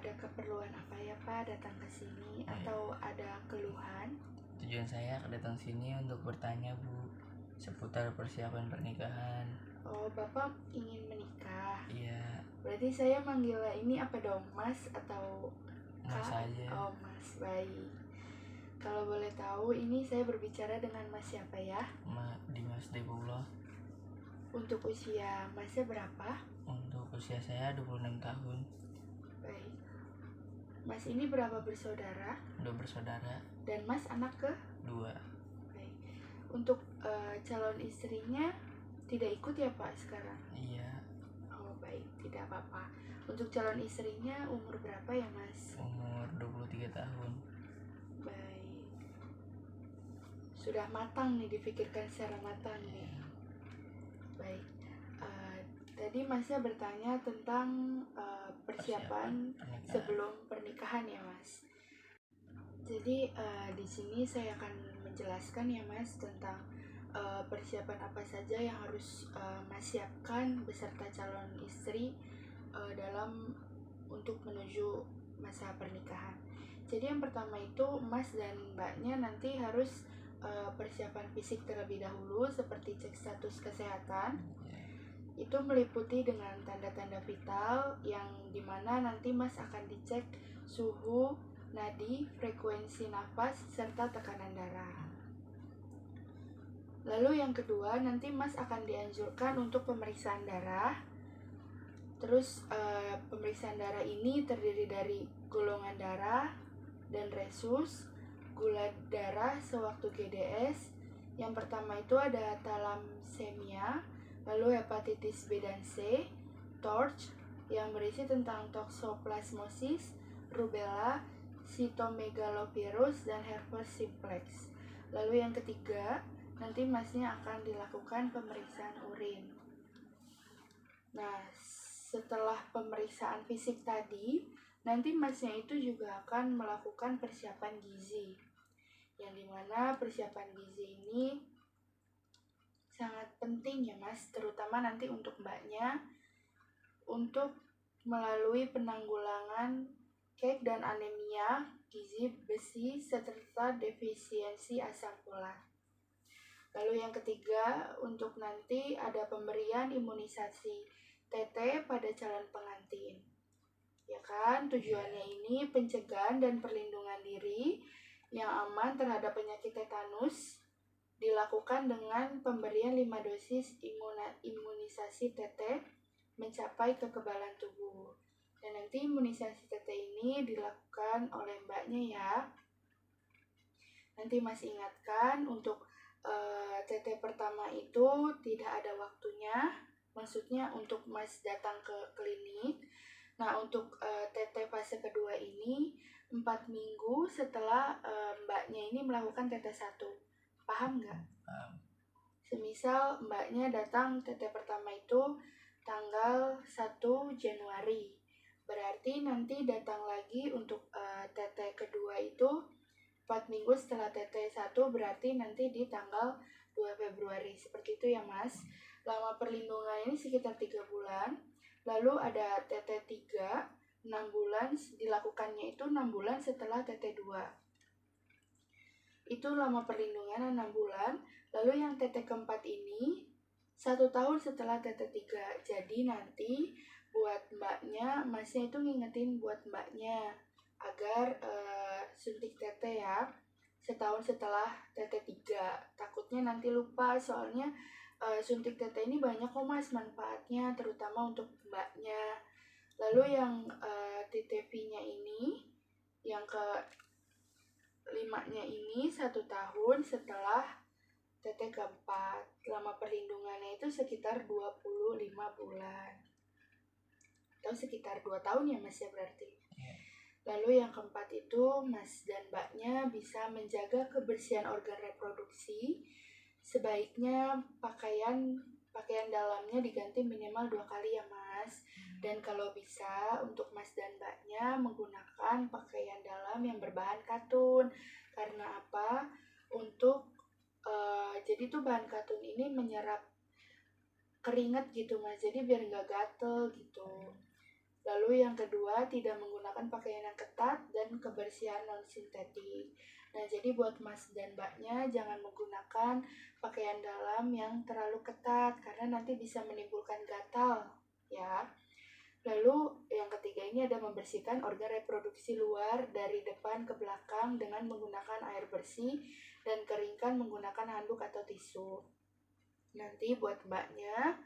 ada keperluan apa ya Pak datang ke sini atau ada keluhan? Tujuan saya datang sini untuk bertanya Bu seputar persiapan pernikahan. Oh, Bapak ingin menikah. Iya, Berarti saya manggil ini apa dong, Mas atau Mas Kak? aja. Oh, Mas, baik. Kalau boleh tahu, ini saya berbicara dengan Mas siapa ya? Dimas Depullah. Untuk usia Masnya berapa? Untuk usia saya 26 tahun. Baik. Mas ini berapa bersaudara? 2 bersaudara. Dan Mas anak ke? 2. Baik. Untuk calon istrinya tidak ikut ya Pak sekarang? Iya. Oh baik, tidak apa-apa. Untuk calon istrinya umur berapa ya Mas? Umur 23 tahun. Baik. Sudah matang nih, dipikirkan secara matang nih. Baik. Tadi Masnya bertanya tentang persiapan pernikahan. sebelum pernikahan ya Mas. Jadi di sini saya akan menjelaskan ya Mas tentang persiapan apa saja yang harus Mas siapkan beserta calon istri dalam untuk menuju masa pernikahan. Jadi yang pertama itu Mas dan Mbaknya nanti harus persiapan fisik terlebih dahulu seperti cek status kesehatan. Itu meliputi dengan tanda-tanda vital yang dimana nanti Mas akan dicek suhu, nadi, frekuensi nafas, serta tekanan darah. Lalu yang kedua, nanti Mas akan dianjurkan untuk pemeriksaan darah. Terus pemeriksaan darah ini terdiri dari golongan darah dan resus, gula darah sewaktu GDS. Yang pertama itu ada thalassemia, lalu hepatitis B dan C, TORCH yang berisi tentang toxoplasmosis, rubella, cytomegalovirus, dan herpes simplex. Lalu yang ketiga, nanti Masnya akan dilakukan pemeriksaan urin. Nah, setelah pemeriksaan fisik tadi, nanti Masnya itu juga akan melakukan persiapan gizi. Yang dimana persiapan gizi ini sangat penting ya Mas, terutama nanti untuk Mbaknya untuk melalui penanggulangan kek dan anemia gizi besi serta defisiensi asam folat. Lalu yang ketiga, untuk nanti ada pemberian imunisasi TT pada calon pengantin. Ya kan, tujuannya ini pencegahan dan perlindungan diri yang aman terhadap penyakit tetanus dilakukan dengan pemberian 5 dosis imunisasi TT mencapai kekebalan tubuh. Dan nanti imunisasi TT ini dilakukan oleh Mbaknya ya. Nanti Mas ingatkan untuk TT pertama itu tidak ada waktunya, maksudnya untuk Mas datang ke klinik. Nah untuk TT fase kedua ini 4 minggu setelah Mbaknya ini melakukan TT 1. Paham nggak? Paham. Semisal Mbaknya datang TT pertama itu tanggal 1 Januari, berarti nanti datang lagi untuk TT kedua itu 4 minggu setelah TT 1, berarti nanti di tanggal 2 Februari. Seperti itu ya Mas. Lama perlindungan ini sekitar 3 bulan. Lalu ada TT 3, 6 bulan, dilakukannya itu 6 bulan setelah TT 2. Itu lama perlindungan 6 bulan. Lalu yang TT keempat ini 1 tahun setelah TT 3. Jadi nanti buat Mbaknya, Masnya itu ngingetin buat Mbaknya agar suntik TT ya setahun setelah TT 3. Takutnya nanti lupa, soalnya suntik TT ini banyak kok Mas manfaatnya, terutama untuk Mbaknya. Lalu yang TTV-nya ini, yang ke-5-nya ini 1 tahun setelah TT keempat. Lama perlindungannya itu sekitar 25 bulan. Atau sekitar 2 tahun ya Mas ya berarti. Lalu yang keempat itu Mas dan Mbaknya bisa menjaga kebersihan organ reproduksi. Sebaiknya pakaian dalamnya diganti minimal 2 kali ya Mas. Dan kalau bisa untuk Mas dan Mbaknya menggunakan pakaian dalam yang berbahan katun. Karena apa? Untuk jadi tuh bahan katun ini menyerap keringat gitu Mas. Jadi biar nggak gatel gitu. Lalu yang kedua, tidak menggunakan pakaian yang ketat dan kebersihan non-sintetik. Nah, jadi buat Mas dan Mbaknya jangan menggunakan pakaian dalam yang terlalu ketat karena nanti bisa menimbulkan gatal, ya. Lalu yang ketiga ini ada membersihkan organ reproduksi luar dari depan ke belakang dengan menggunakan air bersih dan keringkan menggunakan handuk atau tisu. Nanti buat Mbaknya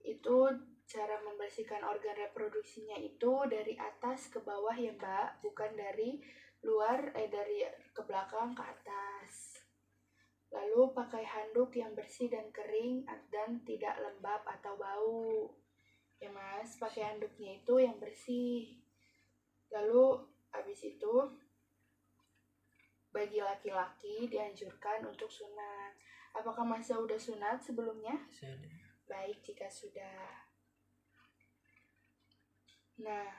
itu cara membersihkan organ reproduksinya itu dari atas ke bawah ya Mbak, bukan dari dari ke belakang ke atas. Lalu pakai handuk yang bersih dan kering dan tidak lembab atau bau. Ya Mas, pakai handuknya itu yang bersih. Lalu habis itu bagi laki-laki dianjurkan untuk sunat. Apakah Mas udah sunat sebelumnya? Sudah. Baik jika sudah. Nah,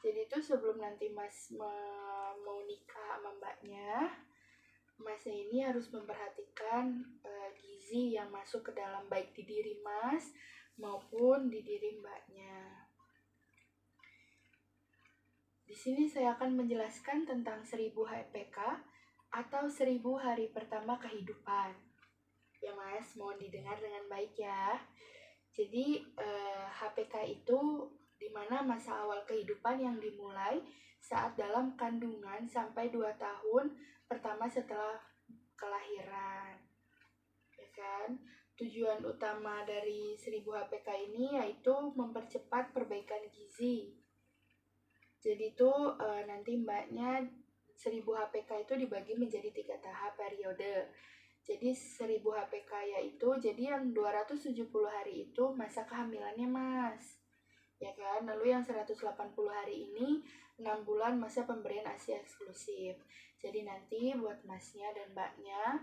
jadi itu sebelum nanti Mas mau nikah sama Mbaknya, Masnya ini harus memperhatikan gizi yang masuk ke dalam baik di diri Mas maupun di diri Mbaknya. Di sini saya akan menjelaskan tentang 1000 HPK atau 1000 hari pertama kehidupan. Ya Mas, mohon didengar dengan baik ya. Jadi HPK itu dimana masa awal kehidupan yang dimulai saat dalam kandungan sampai 2 tahun pertama setelah kelahiran. Ya kan? Tujuan utama dari 1000 HPK ini yaitu mempercepat perbaikan gizi. Jadi itu nanti Mbaknya 1000 HPK itu dibagi menjadi 3 tahap periode. Jadi 1000 HPK yaitu jadi yang 270 hari itu masa kehamilannya Mas. Ya kan? Lalu yang 180 hari ini 6 bulan masa pemberian ASI eksklusif. Jadi nanti buat Masnya dan Mbaknya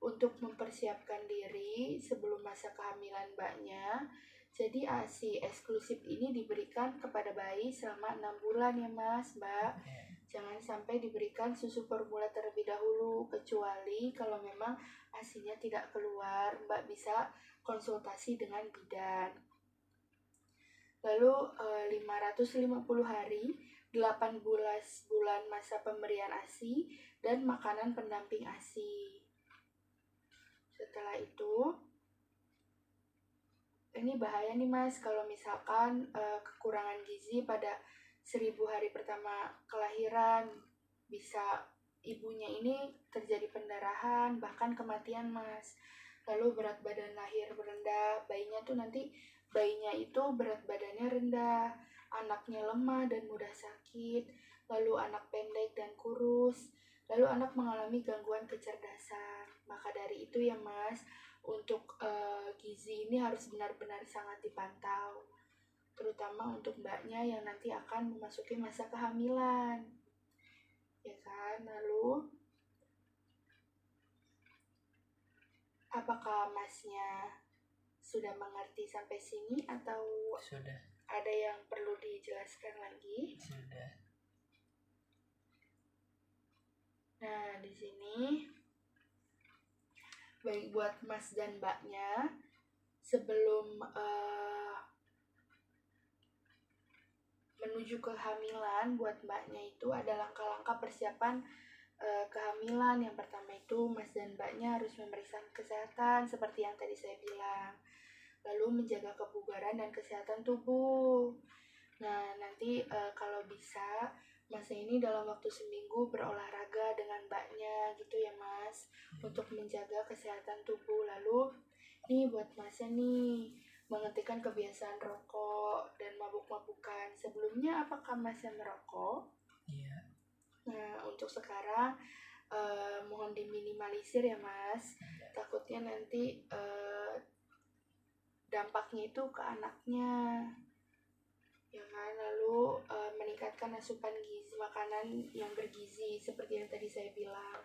untuk mempersiapkan diri sebelum masa kehamilan Mbaknya, jadi ASI eksklusif ini diberikan kepada bayi selama 6 bulan ya Mas, Mbak. Jangan sampai diberikan susu formula terlebih dahulu, kecuali kalau memang ASINya tidak keluar, Mbak bisa konsultasi dengan bidan. Lalu 550 hari, 18 bulan masa pemberian ASI, dan makanan pendamping ASI. Setelah itu, ini bahaya nih Mas, kalau misalkan kekurangan gizi pada 1000 hari pertama kelahiran, bisa ibunya ini terjadi pendarahan, bahkan kematian Mas. Lalu berat badan lahir rendah, bayinya itu berat badannya rendah, anaknya lemah dan mudah sakit, lalu anak pendek dan kurus, lalu anak mengalami gangguan kecerdasan. Maka dari itu ya Mas, untuk gizi ini harus benar-benar sangat dipantau, terutama untuk Mbaknya yang nanti akan memasuki masa kehamilan, ya kan? Lalu apakah Masnya sudah mengerti sampai sini atau Sudah. ada yang perlu dijelaskan lagi? Sudah. Nah, di sini baik buat Mas dan Mbaknya, sebelum menuju kehamilan, buat Mbaknya itu ada langkah-langkah persiapan kehamilan. Yang pertama itu Mas dan Mbaknya harus memeriksa kesehatan seperti yang tadi saya bilang, lalu menjaga kebugaran dan kesehatan tubuh. Nah, nanti kalau bisa Masnya ini dalam waktu seminggu berolahraga dengan Mbaknya gitu ya Mas, untuk menjaga kesehatan tubuh. Lalu nih buat Masnya nih, menghentikan kebiasaan rokok dan mabuk-mabukan. Sebelumnya apakah Masnya merokok? Iya. Nah, untuk sekarang mohon diminimalisir ya Mas, takutnya nanti dampaknya itu ke anaknya, ya kan? Lalu meningkatkan asupan gizi makanan yang bergizi seperti yang tadi saya bilang.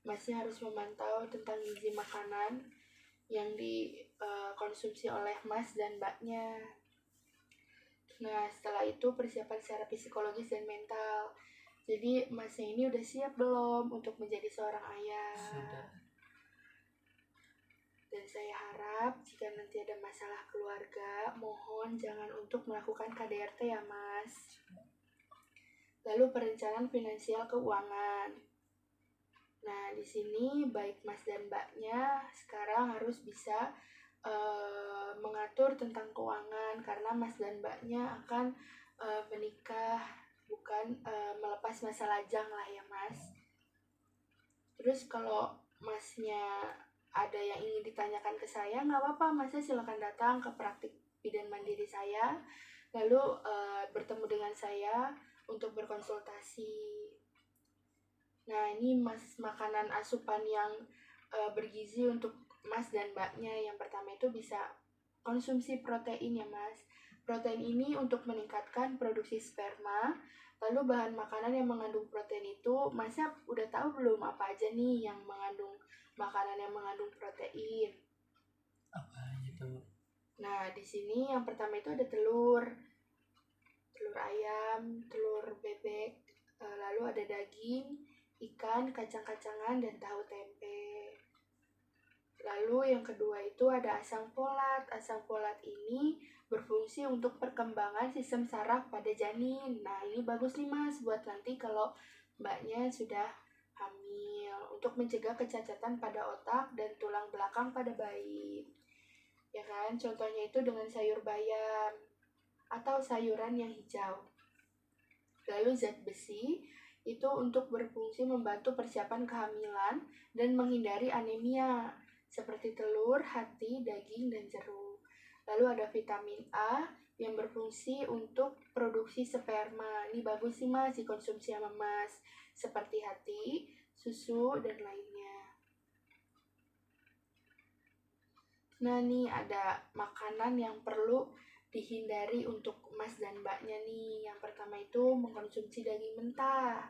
Masnya harus memantau tentang gizi makanan yang dikonsumsi oleh Mas dan Mbaknya. Nah, setelah itu persiapan secara psikologis dan mental. Jadi Masnya ini udah siap belum untuk menjadi seorang ayah? Sudah. Dan saya harap jika nanti ada masalah keluarga, mohon jangan untuk melakukan KDRT ya Mas. Lalu perencanaan finansial keuangan. Nah, di sini baik Mas dan Mbaknya sekarang harus bisa mengatur tentang keuangan karena Mas dan Mbaknya akan menikah, bukan melepas masa lajang lah ya Mas. Terus kalau Masnya ada yang ingin ditanyakan ke saya, nggak apa-apa, Masnya silakan datang ke praktik bidan mandiri saya, lalu bertemu dengan saya untuk berkonsultasi. Nah, ini Mas makanan asupan yang bergizi untuk Mas dan Mbaknya. Yang pertama itu bisa konsumsi protein ya Mas. Protein ini untuk meningkatkan produksi sperma. Lalu bahan makanan yang mengandung protein itu, Masnya udah tahu belum apa aja nih yang mengandung makanan yang mengandung protein? Apa gitu? Nah, di sini yang pertama itu ada telur ayam, telur bebek, lalu ada daging, ikan, kacang-kacangan, dan tahu tempe. Lalu yang kedua itu ada asam folat. Asam folat ini berfungsi untuk perkembangan sistem saraf pada janin. Nah, ini bagus nih Mas buat nanti kalau Mbaknya sudah hamil, untuk mencegah kecacatan pada otak dan tulang belakang pada bayi. Ya kan? Contohnya itu dengan sayur bayam atau sayuran yang hijau. Lalu zat besi itu untuk berfungsi membantu persiapan kehamilan dan menghindari anemia seperti telur, hati, daging, dan jeruk. Lalu ada vitamin A yang berfungsi untuk produksi sperma. Ini bagus sih Mas dikonsumsi sama Mas, seperti hati, susu, dan lainnya. Nah nih ada makanan yang perlu dihindari untuk Mas dan Mbaknya nih. Yang pertama itu mengkonsumsi daging mentah.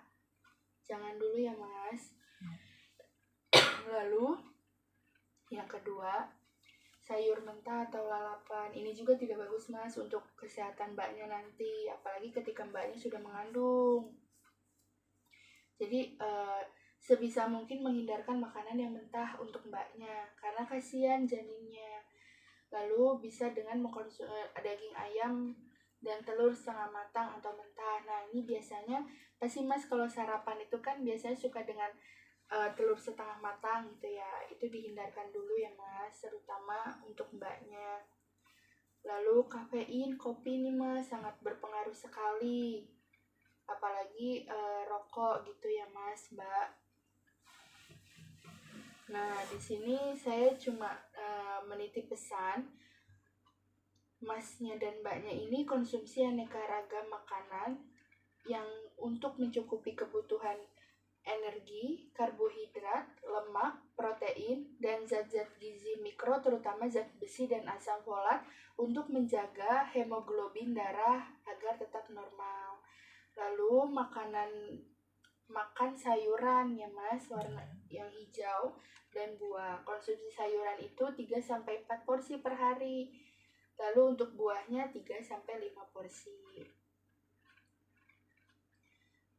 Jangan dulu ya Mas. Lalu yang kedua, sayur mentah atau lalapan. Ini juga tidak bagus Mas untuk kesehatan Mbaknya nanti, apalagi ketika Mbaknya sudah mengandung. Jadi sebisa mungkin menghindarkan makanan yang mentah untuk Mbaknya karena kasihan janinnya. Lalu bisa dengan mengkonsumsi daging ayam dan telur setengah matang atau mentah. Nah ini biasanya pasti Mas kalau sarapan itu kan biasanya suka dengan telur setengah matang gitu ya. Itu dihindarkan dulu ya Mas, terutama untuk Mbaknya. Lalu kafein, kopi nih Mas sangat berpengaruh sekali. Apalagi rokok gitu ya Mas, Mbak. Nah, di sini saya cuma menitip pesan Masnya dan Mbaknya ini konsumsi aneka ragam makanan yang untuk mencukupi kebutuhan energi, karbohidrat, lemak, protein, dan zat-zat gizi mikro terutama zat besi dan asam folat untuk menjaga hemoglobin darah agar tetap normal. Lalu makan sayuran ya Mas, warna yang hijau dan buah. Konsumsi sayuran itu 3-4 porsi per hari. Lalu untuk buahnya 3-5 porsi.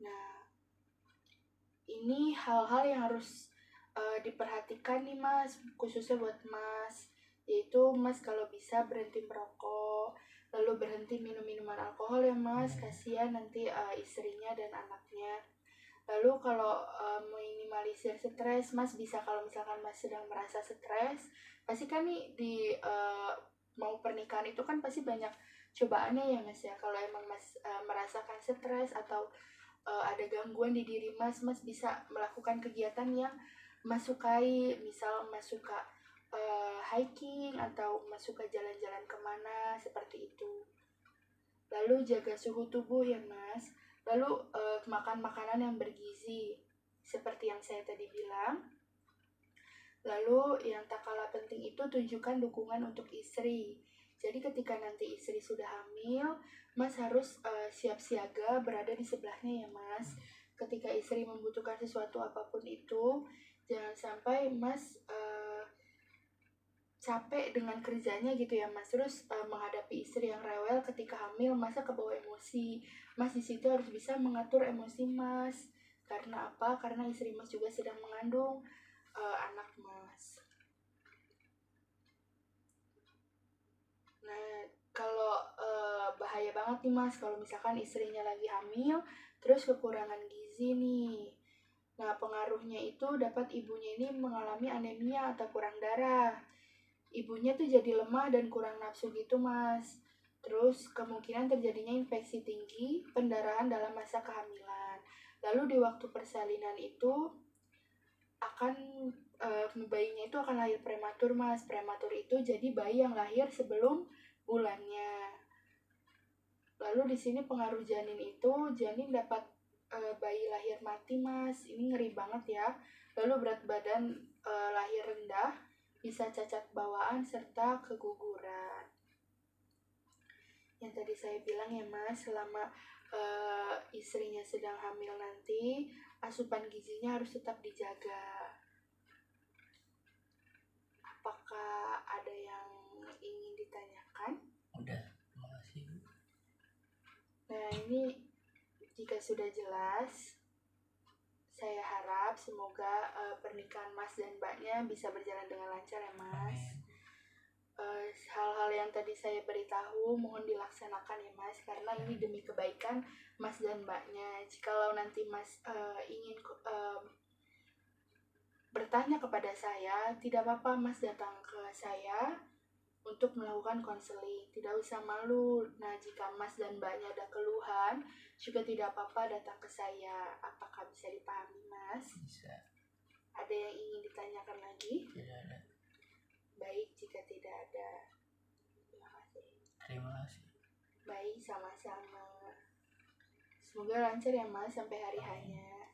Nah, ini hal-hal yang harus diperhatikan nih Mas, khususnya buat Mas. Yaitu Mas kalau bisa berhenti merokok, lalu berhenti minum minuman alkohol ya Mas, kasihan nanti istrinya dan anaknya. Lalu kalau minimalisir stres, Mas bisa kalau misalkan Mas sedang merasa stres, pasti kan nih di mau pernikahan itu kan pasti banyak cobaannya ya Mas ya. Kalau emang Mas merasakan stres atau ada gangguan di diri Mas bisa melakukan kegiatan yang Mas sukai. Misal Mas suka hiking atau Mas suka jalan-jalan kemana, seperti itu. Lalu jaga suhu tubuh ya Mas. Lalu makan makanan yang bergizi seperti yang saya tadi bilang. Lalu yang tak kalah penting itu tunjukkan dukungan untuk istri. Jadi ketika nanti istri sudah hamil, Mas harus siap siaga berada di sebelahnya ya Mas. Ketika istri membutuhkan sesuatu apapun itu, jangan sampai Mas capek dengan kerjanya gitu ya Mas. Terus menghadapi istri yang rewel ketika hamil, masa kebawa emosi. Mas di situ harus bisa mengatur emosi Mas. Karena apa? Karena istri Mas juga sedang mengandung anak Mas. banget nih Mas kalau misalkan istrinya lagi hamil terus kekurangan gizi nih. Nah, pengaruhnya itu dapat ibunya ini mengalami anemia atau kurang darah. Ibunya tuh jadi lemah dan kurang nafsu gitu, Mas. Terus kemungkinan terjadinya infeksi tinggi, pendarahan dalam masa kehamilan. Lalu di waktu persalinan itu akan bayinya itu akan lahir prematur, Mas. Prematur itu jadi bayi yang lahir sebelum bulannya. Lalu di sini pengaruh janin itu, janin dapat bayi lahir mati, Mas. Ini ngeri banget ya. Lalu berat badan lahir rendah, bisa cacat bawaan serta keguguran. Yang tadi saya bilang ya Mas, selama istrinya sedang hamil nanti, asupan gizinya harus tetap dijaga. Apakah ada yang ingin ditanyakan? Udah, makasih Bu. Nah, ini jika sudah jelas, saya harap semoga pernikahan Mas dan Mbaknya bisa berjalan dengan lancar ya Mas. Amin. Hal-hal yang tadi saya beritahu mohon dilaksanakan ya Mas, karena ini demi kebaikan Mas dan Mbaknya. Jikalau nanti Mas ingin bertanya kepada saya, tidak apa-apa Mas datang ke saya untuk melakukan konseling, tidak usah malu. Nah, jika Mas dan Mbaknya ada keluhan, juga tidak apa-apa datang ke saya. Apakah bisa dipahami, Mas? Bisa. Ada yang ingin ditanyakan lagi? Tidak ada. Baik, jika tidak ada. Terima kasih. Terima kasih. Baik, sama-sama. Semoga lancar ya, Mas, sampai hari hanya.